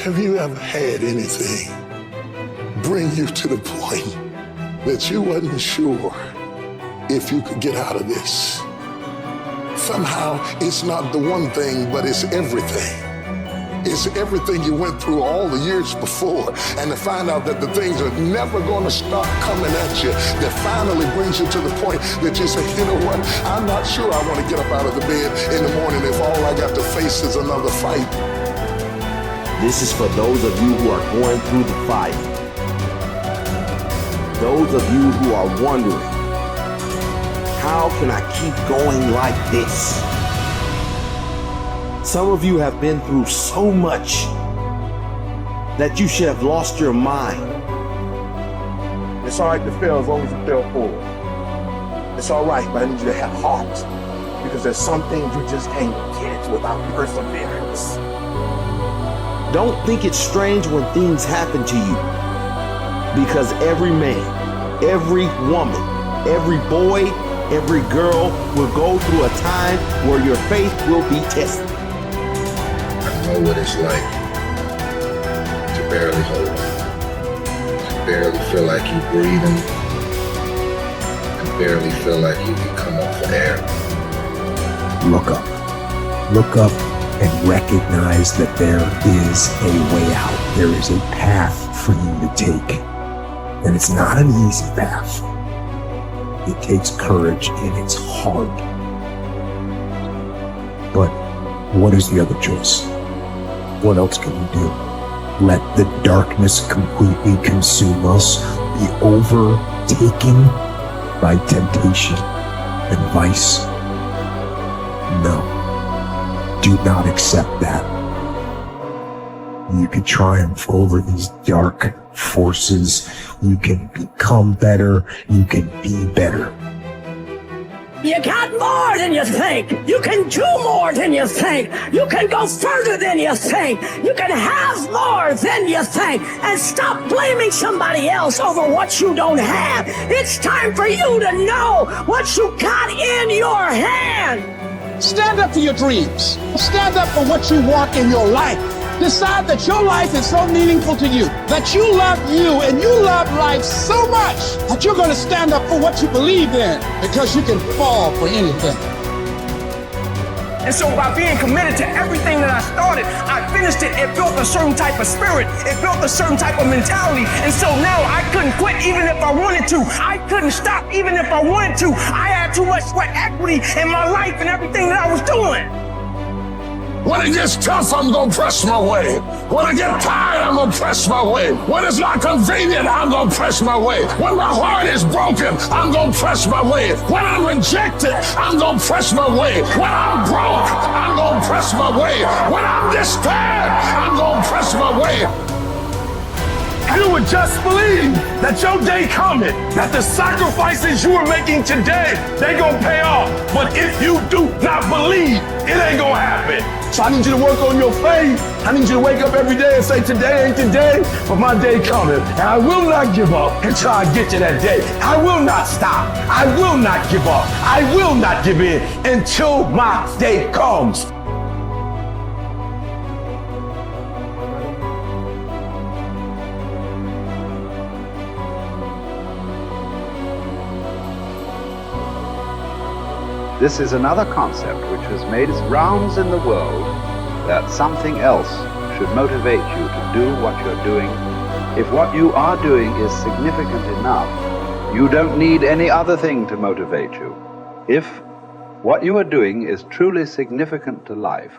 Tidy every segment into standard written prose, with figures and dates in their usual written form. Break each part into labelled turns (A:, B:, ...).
A: Have you ever had anything bring you to the point that you wasn't sure if you could get out of this? Somehow it's not the one thing, but it's everything. It's everything you went through all the years before, and to find out that the things are never going to stop coming at you, that finally brings you to the point that you say, you know what, I'm not sure I want to get up out of the bed in the morning if all I got to face is another fight.
B: This is for those of you who are going through the fight. Those of you who are wondering, how can I keep going like this? Some of you have been through so much that you should have lost your mind.
C: It's all right to fail as long as you fail forward. It's all right, but I need you to have heart, because there's some things you just can't get without perseverance.
B: Don't think it's strange when things happen to you, because every man, every woman, every boy, every girl will go through a time where your faith will be tested.
D: I know what it's like to barely hold on, to barely feel like you're breathing, and barely feel like you can come up for air.
E: Look up. Look up and recognize that there is a way out. There is a path for you to take. And it's not an easy path. It takes courage and it's hard. But what is the other choice? What else can we do? Let the darkness completely consume us, be overtaken by temptation and vice? No. Do not accept that. You can triumph over these dark forces. You can become better. You can be better.
F: You got more than you think. You can do more than you think. You can go further than you think. You can have more than you think. And stop blaming somebody else over what you don't have. It's time for you to know what you got in your hand.
G: Stand up for your dreams. Stand up for what you want in your life. Decide that your life is so meaningful to you, that you love you and you love life so much that you're going to stand up for what you believe in, because you can fall for anything.
H: And so by being committed to everything that I started, I finished it. It built a certain type of spirit. It built a certain type of mentality. And so now I couldn't quit even if I wanted to. I couldn't stop even if I wanted to. I had too much sweat equity in my life and everything that I was doing.
A: When it gets tough, I'm gonna press my way. When I get tired, I'm gonna press my way. When it's not convenient, I'm gonna press my way. When my heart is broken, I'm gonna press my way. When I'm rejected, I'm gonna press my way. When I'm broke, I'm gonna press my way. When I'm despaired, I'm gonna press my way.
C: You would just believe that your day coming, that the sacrifices you are making today, they gonna pay off. But if you do not believe, it ain't gonna happen. So I need you to work on your faith. I need you to wake up every day and say, today ain't the day, but my day coming. And I will not give up until I get to that day. I will not stop. I will not give up. I will not give in until my day comes.
I: This is another concept which has made its rounds in the world, that something else should motivate you to do what you're doing. If what you are doing is significant enough, you don't need any other thing to motivate you. If what you are doing is truly significant to life,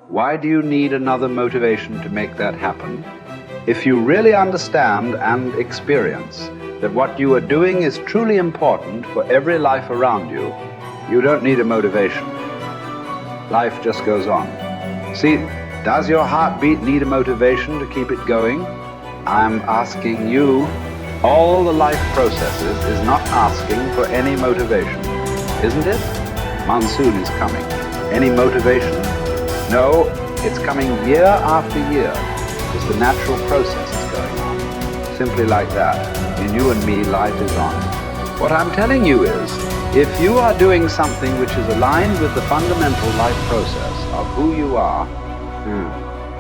I: why do you need another motivation to make that happen? If you really understand and experience that what you are doing is truly important for every life around you, you don't need a motivation. Life just goes on. See, does your heartbeat need a motivation to keep it going? I'm asking you. All the life processes is not asking for any motivation, isn't it? Monsoon is coming. Any motivation? No, it's coming year after year, because the natural process is going on. Simply like that. In you and me, life is on. What I'm telling you is, if you are doing something which is aligned with the fundamental life process of who you are,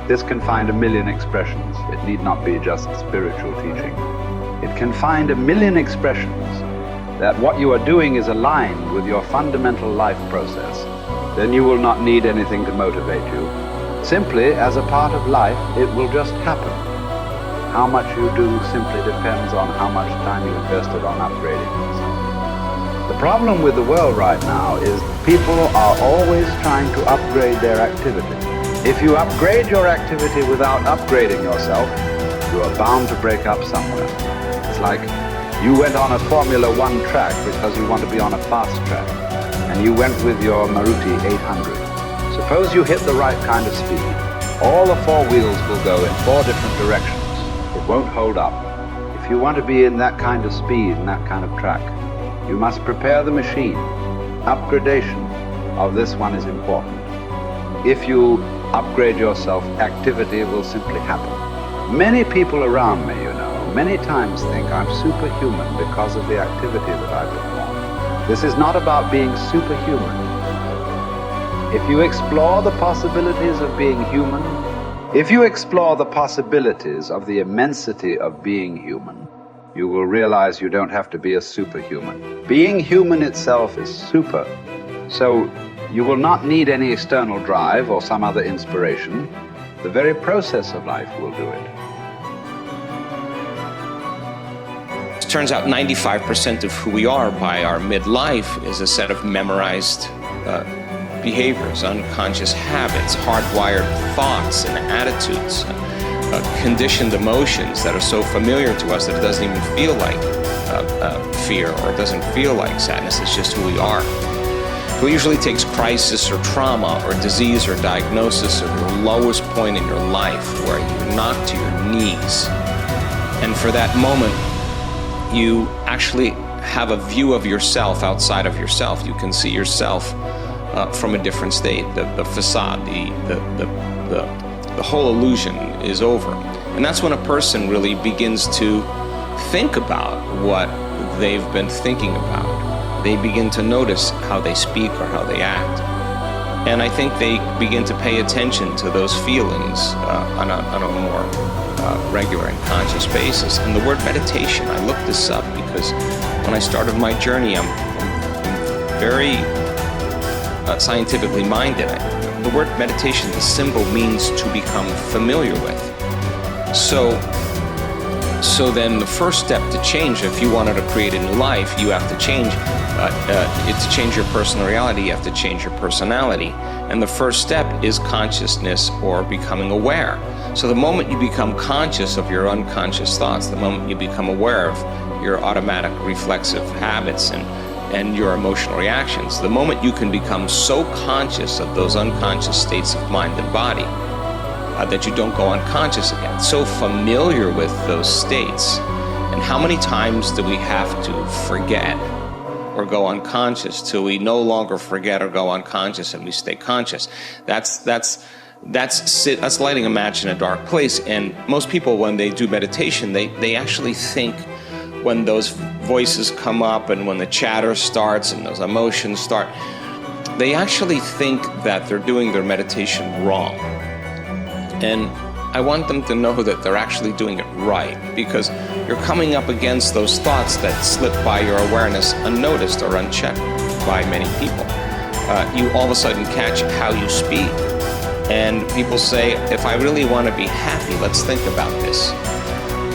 I: This can find a million expressions. It need not be just spiritual teaching. It can find a million expressions that what you are doing is aligned with your fundamental life process. Then you will not need anything to motivate you. Simply, as a part of life, it will just happen. How much you do simply depends on how much time you invested on upgrading yourself. The problem with the world right now is people are always trying to upgrade their activity. If you upgrade your activity without upgrading yourself, you are bound to break up somewhere. It's like you went on a Formula One track because you want to be on a fast track, and you went with your Maruti 800. Suppose you hit the right kind of speed. All the four wheels will go in four different directions. It won't hold up. If you want to be in that kind of speed and that kind of track, you must prepare the machine. Upgradation of this one is important. If you upgrade yourself, activity will simply happen. Many people around me, many times think I'm superhuman because of the activity that I perform. This is not about being superhuman. If you explore the possibilities of being human, if you explore the possibilities of the immensity of being human, you will realize you don't have to be a superhuman. Being human itself is super. So you will not need any external drive or some other inspiration. The very process of life will do it.
J: It turns out 95% of who we are by our midlife is a set of memorized behaviors, unconscious habits, hardwired thoughts and attitudes, conditioned emotions that are so familiar to us that it doesn't even feel like fear, or it doesn't feel like sadness. It's just who we are. It usually takes crisis or trauma or disease or diagnosis or your lowest point in your life where you're knocked to your knees. And for that moment, you actually have a view of yourself outside of yourself. You can see yourself from a different state. The facade, the whole illusion is over. And that's when a person really begins to think about what they've been thinking about. They begin to notice how they speak or how they act. And I think they begin to pay attention to those feelings on a more regular and conscious basis. And the word meditation, I looked this up because when I started my journey, I'm very scientifically minded. The word meditation, the symbol means to become familiar with. So then the first step to change, if you wanted to create a new life, you have to change. To change your personal reality, you have to change your personality. And the first step is consciousness or becoming aware. So the moment you become conscious of your unconscious thoughts, the moment you become aware of your automatic reflexive habits and your emotional reactions, the moment you can become so conscious of those unconscious states of mind and body that you don't go unconscious again, so familiar with those states. And how many times do we have to forget or go unconscious till we no longer forget or go unconscious and we stay conscious? That's lighting a match in a dark place. And most people, when they do meditation, they actually think, when those voices come up and when the chatter starts and those emotions start, they actually think that they're doing their meditation wrong. And I want them to know that they're actually doing it right, because you're coming up against those thoughts that slip by your awareness unnoticed or unchecked by many people. You all of a sudden catch how you speak. And people say, if I really want to be happy, let's think about this.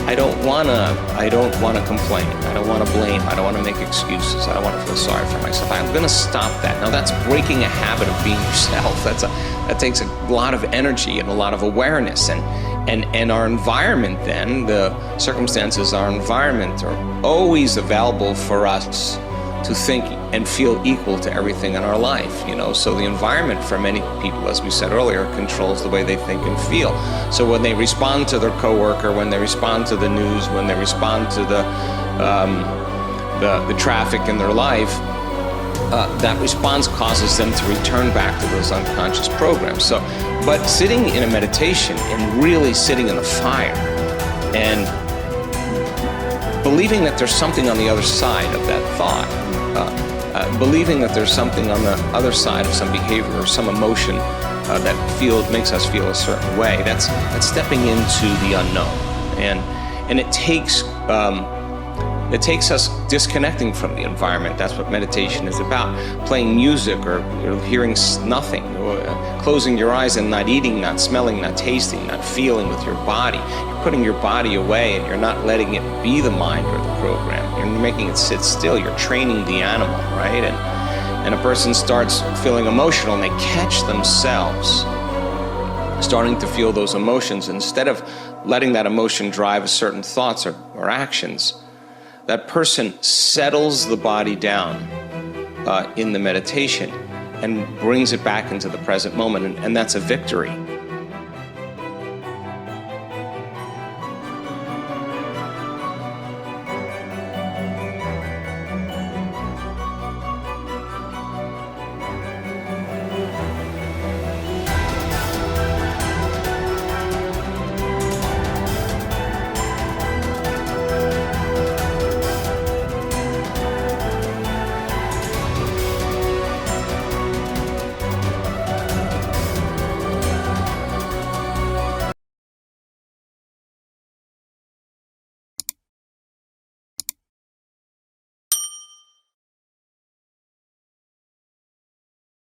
J: I don't want to complain. I don't want to blame. I don't want to make excuses. I don't want to feel sorry for myself. I'm going to stop that. Now that's breaking a habit of being yourself. That takes a lot of energy and a lot of awareness. And our environment then, the circumstances, our environment are always available for us to think and feel equal to everything in our life, So the environment for many people, as we said earlier, controls the way they think and feel. So when they respond to their coworker, when they respond to the news, when they respond to the traffic in their life, that response causes them to return back to those unconscious programs. But sitting in a meditation and really sitting in the fire and believing that there's something on the other side of that thought, believing that there's something on the other side of some behavior or some emotion that makes us feel a certain way. That's stepping into the unknown, and it takes us disconnecting from the environment. That's what meditation is about. Playing music or hearing nothing, or closing your eyes and not eating, not smelling, not tasting, not feeling with your body. You're putting your body away and you're not letting it be the mind or the program. You're making it sit still. You're training the animal, right? And a person starts feeling emotional and they catch themselves starting to feel those emotions. Instead of letting that emotion drive certain thoughts or actions, that person settles the body down in the meditation and brings it back into the present moment, and that's a victory.